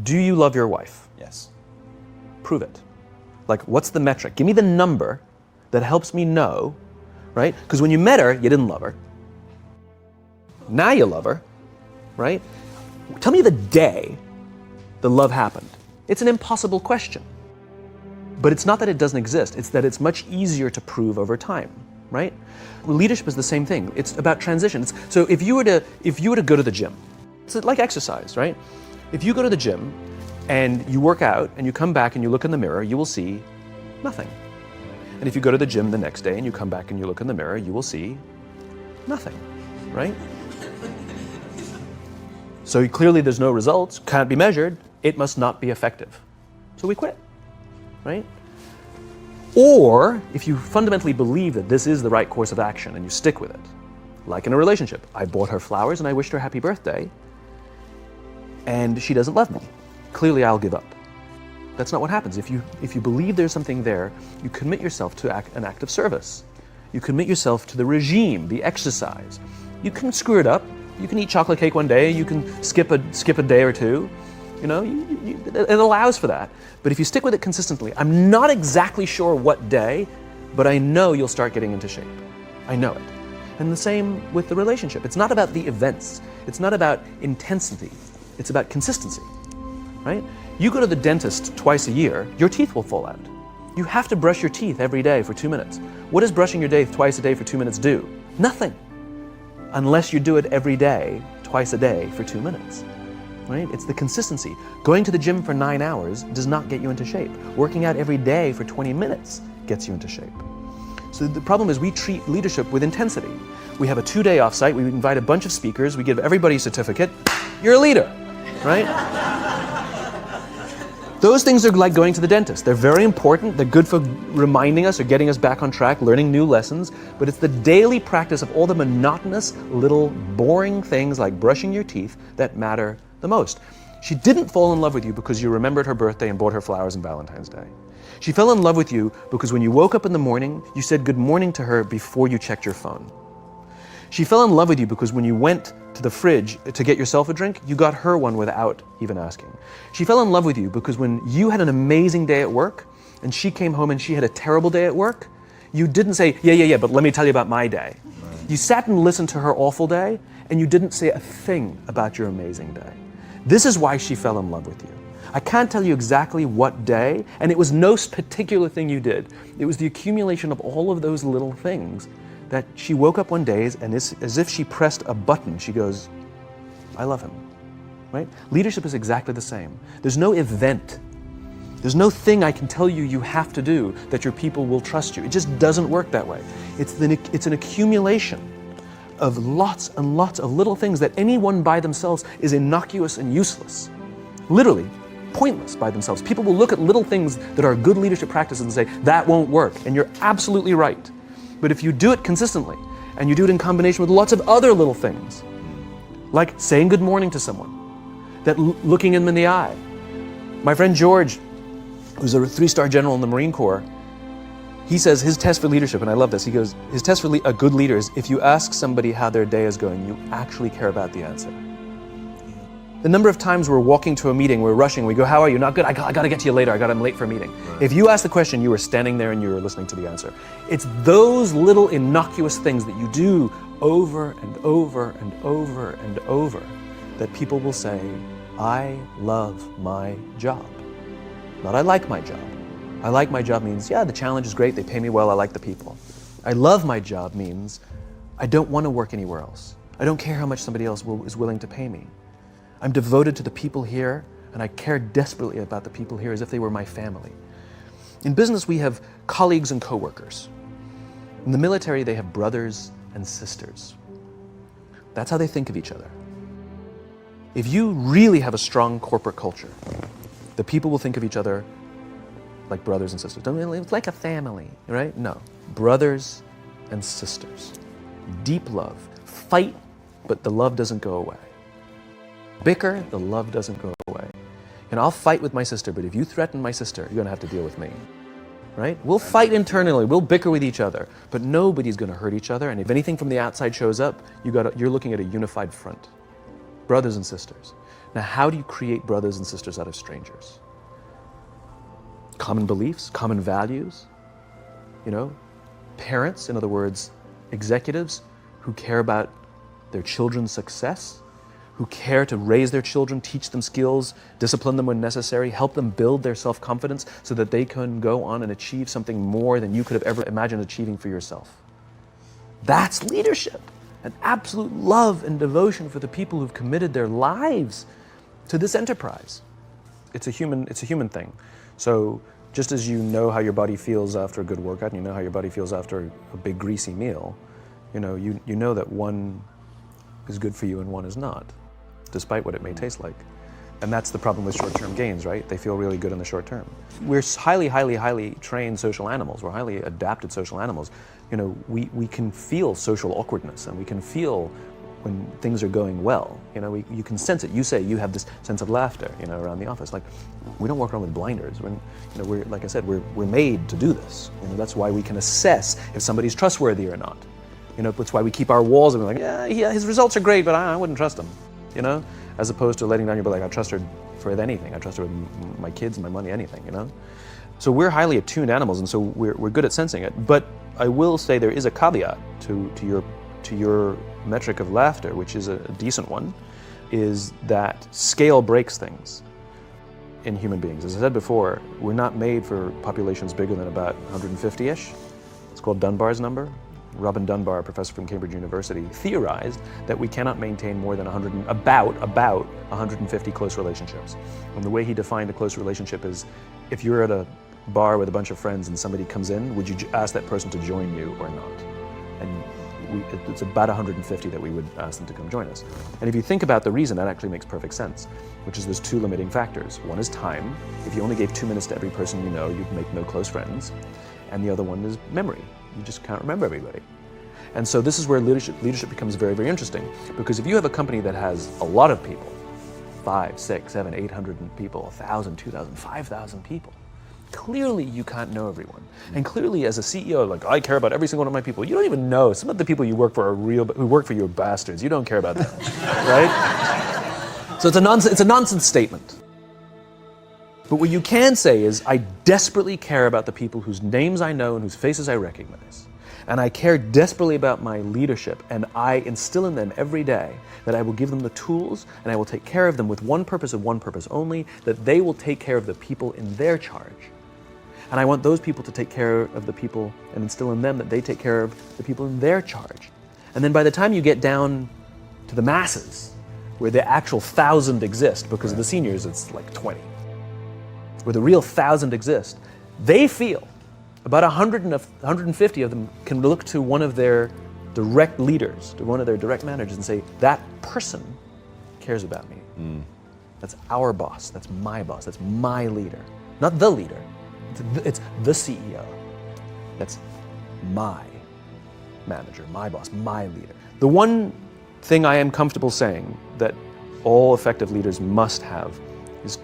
Do you love your wife? Yes. Prove it. Like, what's the metric? Give me the number that helps me know, right? Because when you met her, you didn't love her. Now you love her, right? Tell me the day the love happened. It's an impossible question. But it's not that it doesn't exist, it's that it's much easier to prove over time, right? Leadership is the same thing. It's about transitions. So if you were to go to the gym, it's like exercise, right? If you go to the gym and you work out and you come back and you look in the mirror, you will see nothing. And if you go to the gym the next day and you come back and you look in the mirror, you will see nothing, right? So clearly there's no results, can't be measured, it must not be effective. So we quit, right? Or if you fundamentally believe that this is the right course of action and you stick with it, like in a relationship, I bought her flowers and I wished her happy birthday, and she doesn't love me. Clearly I'll give up. That's not what happens. If you believe there's something there, you commit yourself to an act of service. You commit yourself to the regime, the exercise. You can screw it up. You can eat chocolate cake one day. You can skip a day or two. You know, it allows for that. But if you stick with it consistently, I'm not exactly sure what day, but I know you'll start getting into shape. I know it. And the same with the relationship. It's not about the events. It's not about intensity. It's about consistency, right? You go to the dentist twice a year, your teeth will fall out. You have to brush your teeth every day for 2 minutes. What does brushing your teeth twice a day for 2 minutes do? Nothing. Unless you do it every day, twice a day for 2 minutes, right? It's the consistency. Going to the gym for 9 hours does not get you into shape. Working out every day for 20 minutes gets you into shape. So the problem is we treat leadership with intensity. We have a 2-day offsite, we invite a bunch of speakers, we give everybody a certificate, you're a leader, right? Those things are like going to the dentist. They're very important, they're good for reminding us or getting us back on track, learning new lessons, but it's the daily practice of all the monotonous, little, boring things like brushing your teeth that matter the most. She didn't fall in love with you because you remembered her birthday and bought her flowers on Valentine's Day. She fell in love with you because when you woke up in the morning, you said good morning to her before you checked your phone. She fell in love with you because when you went to the fridge to get yourself a drink, you got her one without even asking. She fell in love with you because when you had an amazing day at work and she came home and she had a terrible day at work, you didn't say, yeah, but let me tell you about my day. You sat and listened to her awful day and you didn't say a thing about your amazing day. This is why she fell in love with you. I can't tell you exactly what day, and it was no particular thing you did. It was the accumulation of all of those little things that she woke up one day and as if she pressed a button, she goes, I love him, right? Leadership is exactly the same. There's no event. There's no thing I can tell you you have to do that your people will trust you. It just doesn't work that way. It's an accumulation of lots and lots of little things that anyone by themselves is innocuous and useless. Literally, pointless by themselves. People will look at little things that are good leadership practices and say, that won't work, and you're absolutely right. But if you do it consistently, and you do it in combination with lots of other little things, like saying good morning to someone, that looking them in the eye. My friend George, who's a 3-star general in the Marine Corps, he says his test for leadership, and I love this, he goes, his test for a good leader is if you ask somebody how their day is going, you actually care about the answer. The number of times we're walking to a meeting, we're rushing, we go, how are you? Not good, I got to get to you later, I'm late for a meeting. Right. If you ask the question, you were standing there and you were listening to the answer. It's those little innocuous things that you do over and over and over and over that people will say, I love my job. Not I like my job. I like my job means, yeah, the challenge is great, they pay me well, I like the people. I love my job means, I don't want to work anywhere else. I don't care how much somebody else is willing to pay me. I'm devoted to the people here, and I care desperately about the people here as if they were my family. In business, we have colleagues and coworkers. In the military, they have brothers and sisters. That's how they think of each other. If you really have a strong corporate culture, the people will think of each other like brothers and sisters. It's like a family, right? No, brothers and sisters. Deep love. Fight, but the love doesn't go away. Bicker, the love doesn't go away. And I'll fight with my sister, but if you threaten my sister, you're gonna have to deal with me, right? We'll fight internally, we'll bicker with each other, but nobody's gonna hurt each other, and if anything from the outside shows up, you're looking at a unified front. Brothers and sisters. Now, how do you create brothers and sisters out of strangers? Common beliefs, common values, parents, in other words, executives who care about their children's success, who care to raise their children, teach them skills, discipline them when necessary, help them build their self-confidence so that they can go on and achieve something more than you could have ever imagined achieving for yourself. That's leadership, an absolute love and devotion for the people who've committed their lives to this enterprise. It's a human thing. So just as you know how your body feels after a good workout, and you know how your body feels after a big greasy meal, you know that one is good for you and one is not, despite what it may taste like. And that's the problem with short-term gains, right? They feel really good in the short term. We're highly trained social animals. We're highly adapted social animals. We can feel social awkwardness, and we can feel when things are going well. You can sense it. You say you have this sense of laughter, around the office. Like, we don't walk around with blinders. We're like I said, we're made to do this. That's why we can assess if somebody's trustworthy or not. That's why we keep our walls and we're like, yeah, his results are great, but I wouldn't trust him. As opposed to letting down your belt, like, I trust her for anything. I trust her with my kids, my money, anything, So we're highly attuned animals, and so we're good at sensing it. But I will say there is a caveat to your metric of laughter, which is a decent one, is that scale breaks things in human beings. As I said before, we're not made for populations bigger than about 150-ish. It's called Dunbar's number. Robin Dunbar, a professor from Cambridge University, theorized that we cannot maintain more than about 150 close relationships. And the way he defined a close relationship is, if you're at a bar with a bunch of friends and somebody comes in, would you ask that person to join you or not? And it's about 150 that we would ask them to come join us. And if you think about the reason, that actually makes perfect sense, which is there's two limiting factors. One is time. If you only gave 2 minutes to every person you know, you'd make no close friends. And the other one is memory. You just can't remember everybody. And so this is where leadership becomes very, very interesting, because if you have a company that has a lot of people, 5, 6, 7, 800 people, 1,000, 2,000, 5,000 people, clearly you can't know everyone. And clearly as a CEO, like, I care about every single one of my people. You don't even know. Some of the people you work for who work for you are bastards. You don't care about them, right? So it's a nonsense statement. But what you can say is, I desperately care about the people whose names I know and whose faces I recognize. And I care desperately about my leadership, and I instill in them every day that I will give them the tools, and I will take care of them with one purpose and one purpose only, that they will take care of the people in their charge. And I want those people to take care of the people and instill in them that they take care of the people in their charge. And then by the time you get down to the masses, where the actual 1,000 exist, because of the seniors it's like 20, where the real 1,000 exist, they feel about 150 of them can look to one of their direct leaders, to one of their direct managers, and say, that person cares about me. That's our boss, that's my leader. Not the leader, it's the CEO. That's my manager, my boss, my leader. The one thing I am comfortable saying that all effective leaders must have is